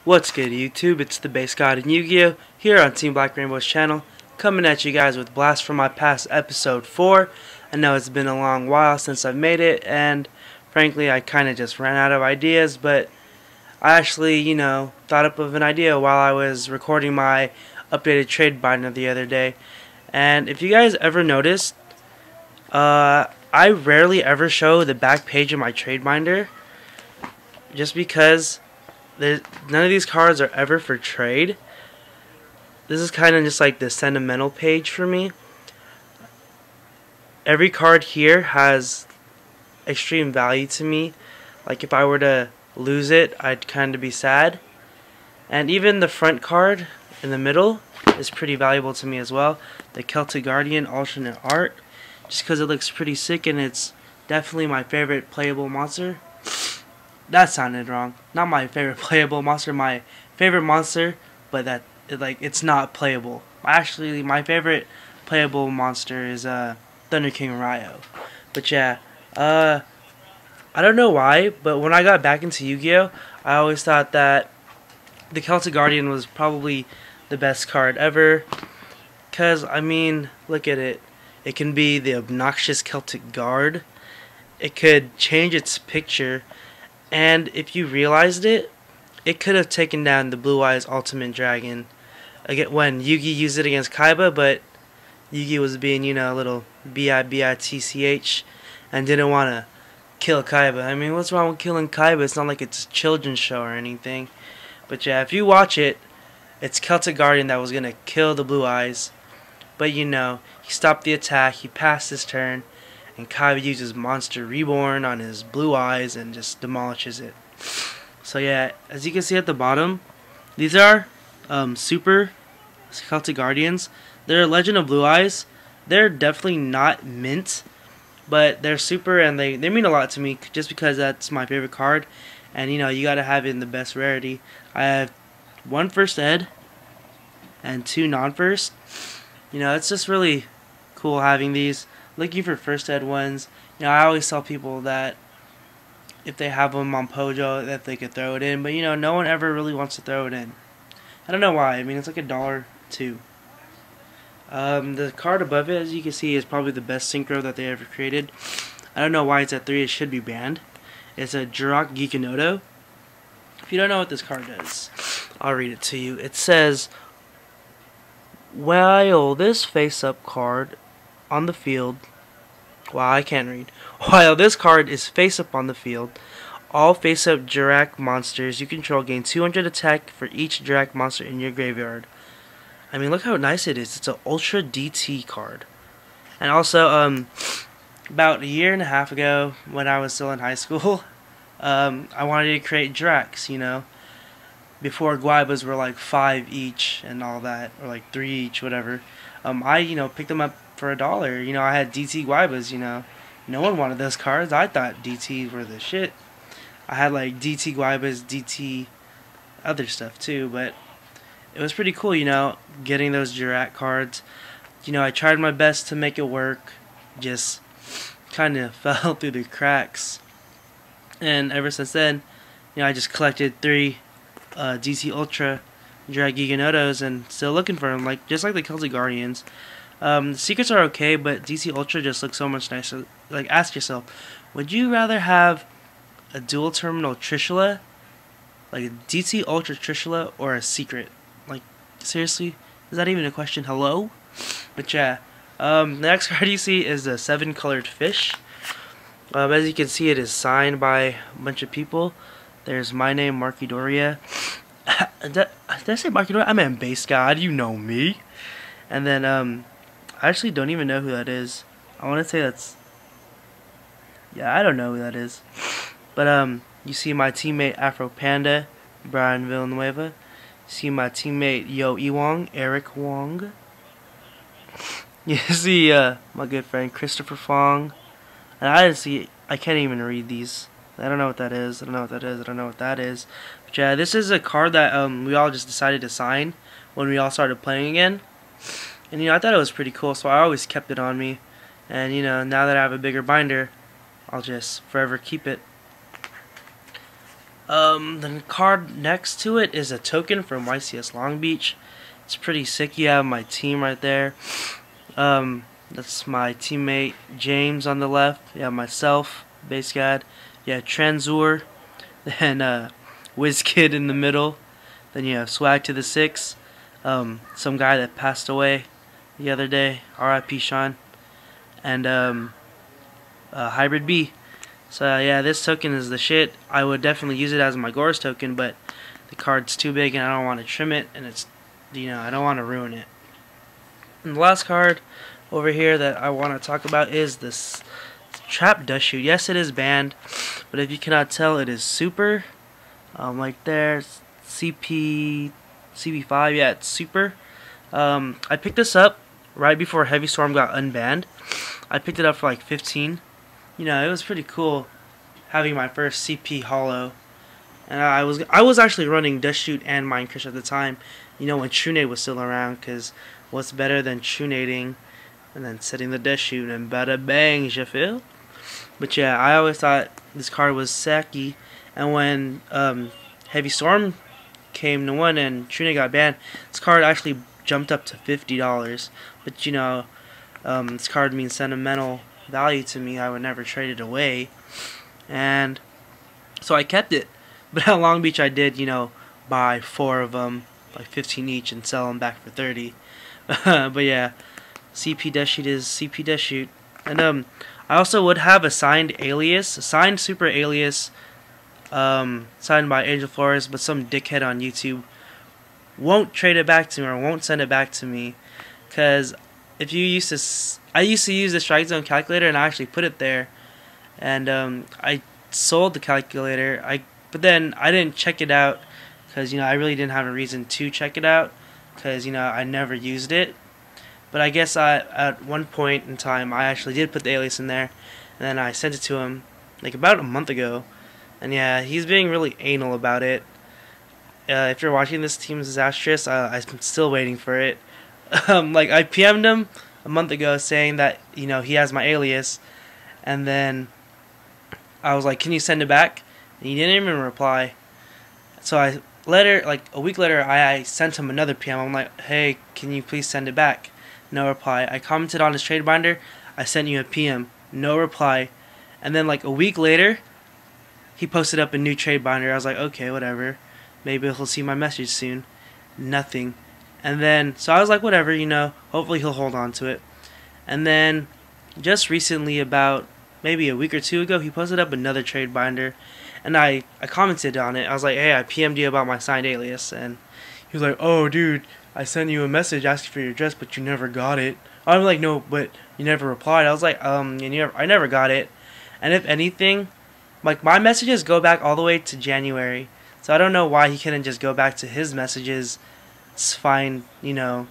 What's good, YouTube? It's the Base God in Yu-Gi-Oh! Here on TeamBlackRainbow's channel, coming at you guys with Blast from My Past Episode 4. I know it's been a long while since I've made it, and frankly, I kind of just ran out of ideas, but I actually, thought up of an idea while I was recording my updated trade binder the other day. And if you guys ever noticed, I rarely ever show the back page of my trade binder, just because none of these cards are ever for trade. This is kind of just like the sentimental page for me. Every card here has extreme value to me. Like if I were to lose it, I'd kind of be sad. And even the front card in the middle is pretty valuable to me as well. The Celtic Guardian alternate art, just because it looks pretty sick and it's definitely my favorite playable monster. That sounded wrong. Not my favorite playable monster, my favorite monster, but it's not playable. Actually, my favorite playable monster is Thunder King Ryo. But yeah, I don't know why, but when I got back into Yu-Gi-Oh, I always thought that the Celtic Guardian was probably the best card ever. Cause I mean, look at it. It can be the obnoxious Celtic Guard. It could change its picture. And if you realized it, it could have taken down the Blue Eyes Ultimate Dragon again when Yugi used it against Kaiba, but Yugi was being, a little bitch and didn't want to kill Kaiba. I mean, what's wrong with killing Kaiba? It's not like it's a children's show or anything. But yeah, if you watch it, it's Celtic Guardian that was going to kill the Blue Eyes. But he stopped the attack, he passed his turn, and Kaiba uses Monster Reborn on his Blue Eyes and just demolishes it. So yeah, as you can see at the bottom, these are Super Celtic Guardians. They're Legend of Blue Eyes. They're definitely not mint, but they're super and they mean a lot to me just because that's my favorite card. And you gotta have it in the best rarity. I have 1 first ed and 2 non-first. It's just really cool having these. Looking for first ed ones. I always tell people that if they have them on Pojo that they could throw it in, but no one ever really wants to throw it in. I don't know why. I mean, it's like $1 too. The card above it, as you can see, is probably the best synchro that they ever created. I don't know why it's at 3. It should be banned. It's a Jirok Gikunodo. If you don't know what this card does, I'll read it to you. It says, while this face-up card on the field, wow, I can't read. While this card is face-up on the field, all face-up Jirok monsters you control gain 200 attack for each Jirok monster in your graveyard. I mean, look how nice it is. It's an Ultra DT card. And also, about 1.5 years ago, when I was still in high school, I wanted to create Jiracs, before Guaibas were like 5 each and all that, or like 3 each, whatever. I, picked them up for $1. I had DT Guaibas, No one wanted those cards. I thought DTs were the shit. I had like DT Guaibas, DT other stuff too, but it was pretty cool, getting those Jirok cards. I tried my best to make it work. Just kind of fell through the cracks. And ever since then, I just collected 3 DT Ultra Jirok Gikunodos and still looking for them, just like the Celtic Guardians. The secrets are okay, but DC Ultra just looks so much nicer. Ask yourself, would you rather have a dual terminal Trishula, like a DT Ultra Trishula, or a secret? Seriously? Is that even a question? Hello? But yeah, the next card you see is the 7-colored fish. As you can see, it is signed by a bunch of people. There's my name, Markidoria. Did I say Markidoria? I meant Base God, you know me. And then, I actually don't even know who that is. I want to say that's... yeah, I don't know who that is. But, you see my teammate Afro Panda, Brian Villanueva. You see my teammate Yo Ewong, Eric Wong. You see my good friend Christopher Fong. And I can't even read these. I don't know what that is. I don't know what that is. I don't know what that is. But yeah, this is a card that we all just decided to sign when we all started playing again. And I thought it was pretty cool, so I always kept it on me. And now that I have a bigger binder, I'll just forever keep it. The card next to it is a token from YCS Long Beach. It's pretty sick. You have my team right there. That's my teammate James on the left. You have myself, Base God. You have Transur, then WizKid in the middle. Then you have Swag to the 6. Some guy that passed away the other day, R.I.P. Sean, and Hybrid B. So yeah, this token is the shit. I would definitely use it as my Gores token, but the card's too big and I don't want to trim it, and it's, you know, I don't want to ruin it. And the last card over here that I want to talk about is this Trap Dust Shoot. Yes, it is banned, but if you cannot tell, it is super. Like there, CP5, yeah, it's super. I picked this up right before Heavy Storm got unbanned. I picked it up for like 15. You know, it was pretty cool having my first CP holo. And I was actually running Dust Shoot and Mind Crush at the time. You know, when Trunade was still around, because what's better than Trunading and then setting the Dust Shoot and bada bang, you feel? But yeah, I always thought this card was sacky. And when Heavy Storm came to one and Trunade got banned, this card actually jumped up to $50. But you know, this card means sentimental value to me. I would never trade it away, and so I kept it. But at Long Beach I did, you know, buy 4 of them, like 15 each, and sell them back for 30. But yeah, CP Dust Shoot is CP Dust Shoot. And I also would have a signed alias, a signed super alias, signed by Angel Flores, but some dickhead on YouTube won't trade it back to me or won't send it back to me. Because if you used to, I used to use the Strike Zone calculator, and I actually put it there, and I sold the calculator. But then I didn't check it out because, you know, I really didn't have a reason to check it out because, you know, I never used it. But I guess at one point in time I actually did put the alias in there, and then I sent it to him like about a month ago, and yeah, he's being really anal about it. If you're watching this, Team Disastrous, I'm still waiting for it. Like, I PM'd him a month ago saying that, you know, he has my alias, and then I was like, can you send it back? And he didn't even reply. So like a week later, I sent him another PM. I'm like, hey, can you please send it back? No reply. I commented on his trade binder, I sent you a PM. No reply. And then like a week later, he posted up a new trade binder. I was like, okay, whatever. Maybe he'll see my message soon. Nothing. And then, so I was like, whatever, you know, hopefully he'll hold on to it. And then, just recently, about maybe a week or two ago, he posted up another trade binder, and I commented on it. I was like, hey, I PM'd you about my signed alias, and he was like, oh, dude, I sent you a message asking for your address, but you never got it. I'm like, no, but you never replied. I was like, I never got it. And if anything, like, my messages go back all the way to January, so I don't know why he couldn't just go back to his messages, find, you know,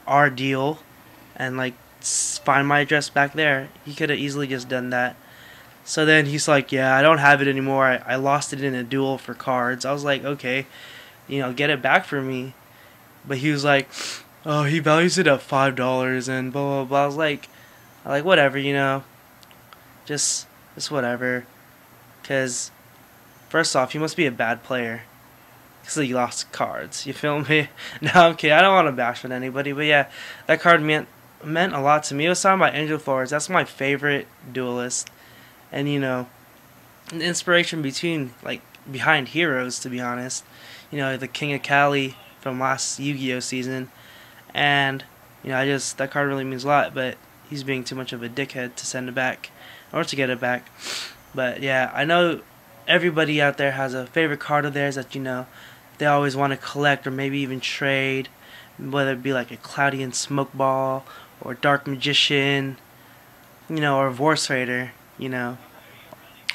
our deal, and like find my address back there. He could have easily just done that. So then he's like, yeah, I don't have it anymore. I lost it in a duel for cards. I was like, okay, you know, get it back for me. But he was like, oh, he values it at $5 and blah blah blah. I was like whatever, you know, just whatever. Cause first off, he must be a bad player. Because he lost cards, you feel me? No, I'm kidding. I don't want to bash on anybody, but yeah, that card meant a lot to me. It was signed by Angel Flores. That's my favorite duelist, and you know, an inspiration behind heroes, to be honest. You know, the King of Cali from last Yu-Gi-Oh season, and you know, that card really means a lot. But he's being too much of a dickhead to send it back or to get it back. But yeah, I know everybody out there has a favorite card of theirs that, you know, they always want to collect or maybe even trade, whether it be like a Cloudian Smoke Ball or Dark Magician, you know, or Vorce Raider, you know.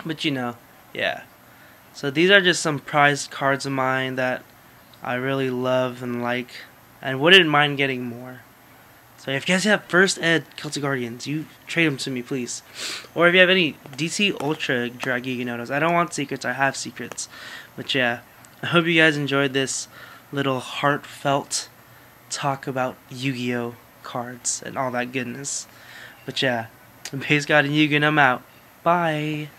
But you know, yeah. So these are just some prized cards of mine that I really love and like, and wouldn't mind getting more. So if you guys have First Ed Celtic Guardians, you trade them to me, please. Or if you have any DC Ultra Dragiga Notos. I don't want secrets, I have secrets. But yeah, I hope you guys enjoyed this little heartfelt talk about Yu-Gi-Oh cards and all that goodness. But yeah, Base God and Yugen, I'm out. Bye.